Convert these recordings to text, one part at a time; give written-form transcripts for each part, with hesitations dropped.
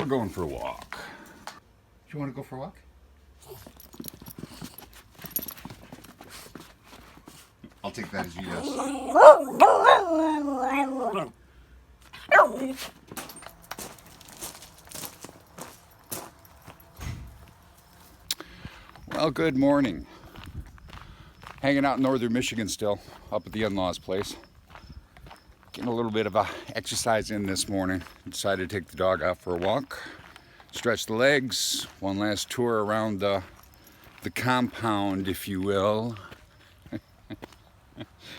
We're going for a walk. Do you want to go for a walk? I'll take that as a yes. Well, good morning. Hanging out in northern Michigan still, up at the in-laws' place. Getting a little bit of a exercise in this morning. Decided to take the dog out for a walk, stretch the legs, one last tour around the compound, if you will.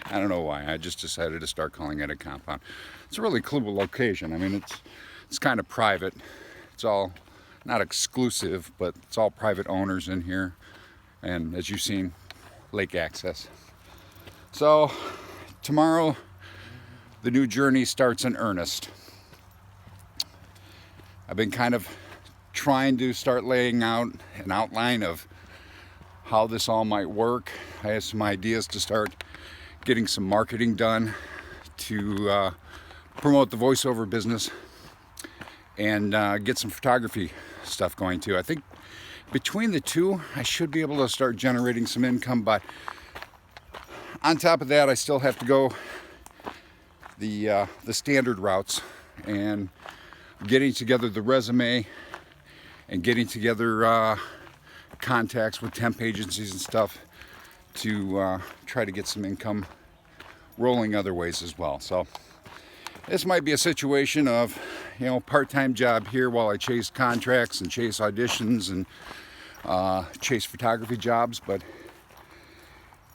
I don't know why, I just decided to start calling it a compound. It's a really cool location. I mean, it's kind of private. It's all not exclusive, but it's all private owners in here. And as you've seen, lake access. So tomorrow, the new journey starts in earnest. I've been kind of trying to start laying out an outline of how this all might work. I have some ideas to start getting some marketing done to promote the voiceover business and get some photography stuff going too. I think between the two, I should be able to start generating some income, but on top of that, I still have to go the standard routes and getting together the resume and getting together contacts with temp agencies and stuff to try to get some income rolling other ways as well. So this might be a situation of, you know, part-time job here while I chase contracts and chase auditions and chase photography jobs, but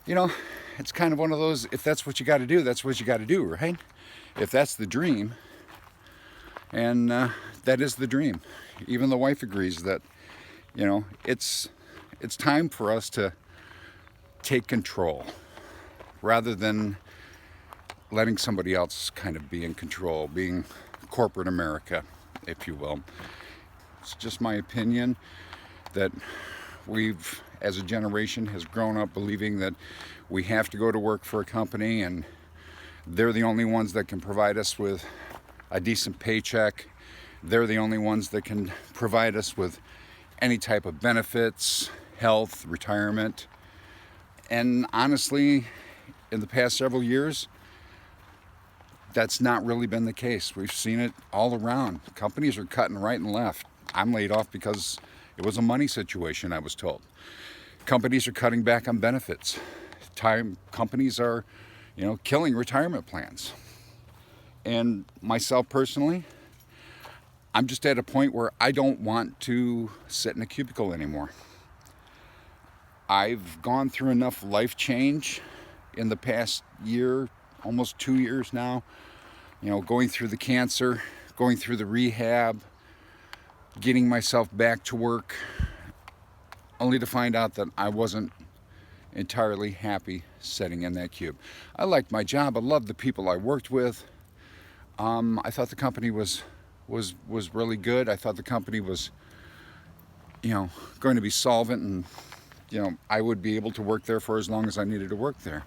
you know, it's kind of one of those, if that's what you got to do, that's what you got to do, right? If that's the dream, and that is the dream. Even the wife agrees that, you know, it's time for us to take control rather than letting somebody else kind of be in control, being corporate America, if you will. It's just my opinion that we've, as a generation, has grown up believing that we have to go to work for a company and they're the only ones that can provide us with a decent paycheck. They're the only ones that can provide us with any type of benefits, health, retirement. And honestly, in the past several years, that's not really been the case. We've seen it all around. Companies are cutting right and left. I'm laid off because it was a money situation, I was told. Companies are cutting back on benefits. Companies are, you know, killing retirement plans. And myself personally, I'm just at a point where I don't want to sit in a cubicle anymore. I've gone through enough life change in the past year, almost 2 years now, you know, going through the cancer, going through the rehab, getting myself back to work, only to find out that I wasn't entirely happy sitting in that cube. I liked my job. I loved the people I worked with. I thought the company was really good. I thought the company was, you know, going to be solvent, and you know, I would be able to work there for as long as I needed to work there.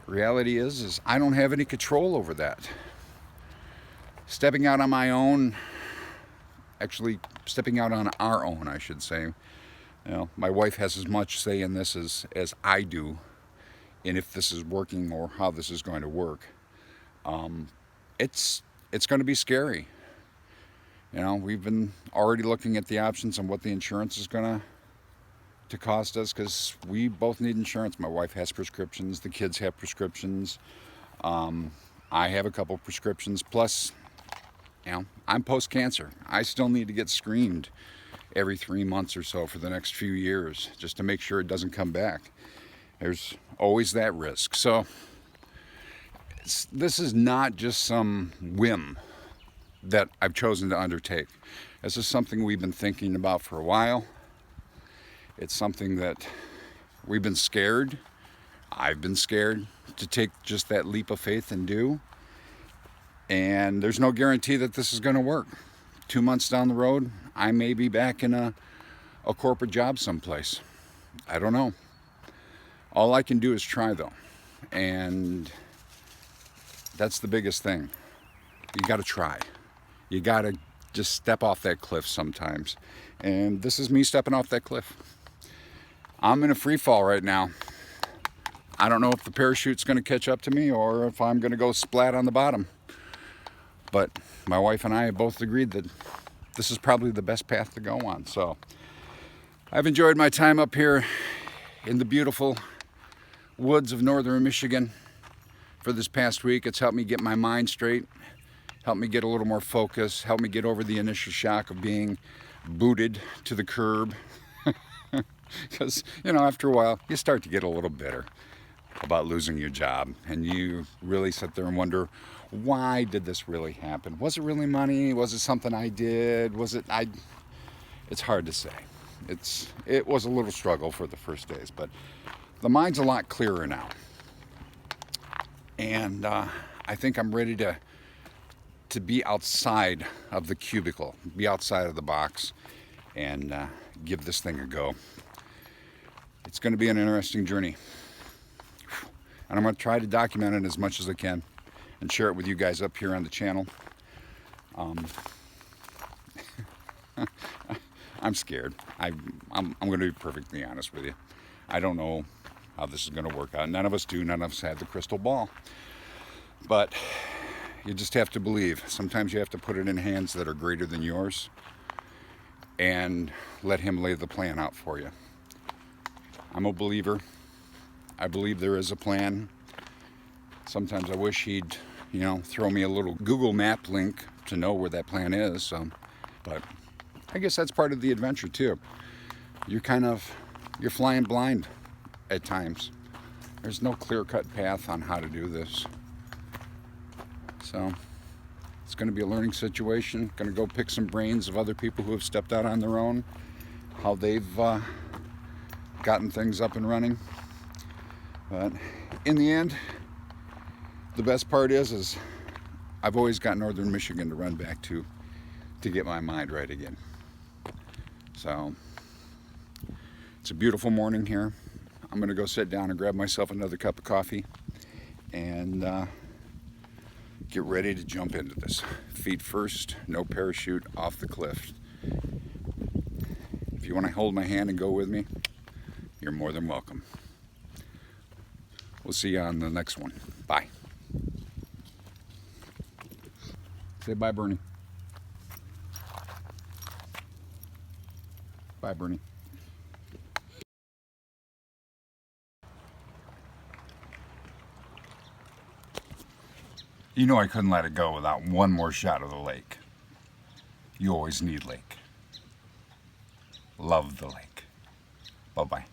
Reality is I don't have any control over that. Stepping out on my own, actually stepping out on our own, I should say. You know, my wife has as much say in this as I do, in if this is working or how this is going to work. It's going to be scary. You know, we've been already looking at the options and what the insurance is going to cost us, because we both need insurance. My wife has prescriptions, the kids have prescriptions, I have a couple prescriptions, plus, you know, I'm post-cancer. I still need to get screened every 3 months or so for the next few years just to make sure it doesn't come back. There's always that risk. So this is not just some whim that I've chosen to undertake. This is something we've been thinking about for a while. It's something that we've been scared. I've been scared to take just that leap of faith and do. And there's no guarantee that this is going to work. 2 months down the road, I may be back in a corporate job someplace. I don't know. All I can do is try, though. And that's the biggest thing. You got to try. You got to just step off that cliff sometimes. And this is me stepping off that cliff. I'm in a free fall right now. I don't know if the parachute's going to catch up to me or if I'm going to go splat on the bottom. But my wife and I have both agreed that this is probably the best path to go on. So I've enjoyed my time up here in the beautiful woods of northern Michigan for this past week. It's helped me get my mind straight, helped me get a little more focus, helped me get over the initial shock of being booted to the curb. Because, you know, after a while, you start to get a little bitter about losing your job, and you really sit there and wonder, why did this really happen? Was it really money? Was it something I did? Was it It's hard to say. It was a little struggle for the first days, but the mind's a lot clearer now, and I think I'm ready to be outside of the cubicle, be outside of the box, and give this thing a go. It's going to be an interesting journey, and I'm going to try to document it as much as I can and share it with you guys up here on the channel. I'm scared. I'm going to be perfectly honest with you. I don't know how this is going to work out. None of us do. None of us have the crystal ball. But you just have to believe. Sometimes you have to put it in hands that are greater than yours and let him lay the plan out for you. I'm a believer. I believe there is a plan. Sometimes I wish he'd, you know, throw me a little Google map link to know where that plan is. But I guess that's part of the adventure too. You're flying blind at times. There's no clear-cut path on how to do this. So it's going to be a learning situation. Going to go pick some brains of other people who have stepped out on their own, how they've gotten things up and running. But in the end, the best part is I've always got northern Michigan to run back to get my mind right again. So it's a beautiful morning here. I'm gonna go sit down and grab myself another cup of coffee and get ready to jump into this. Feet first, no parachute, off the cliff. If you want to hold my hand and go with me, you're more than welcome. We'll see you on the next one. Bye. Say bye, Bernie. Bye, Bernie. You know I couldn't let it go without one more shot of the lake. You always need lake. Love the lake. Bye-bye.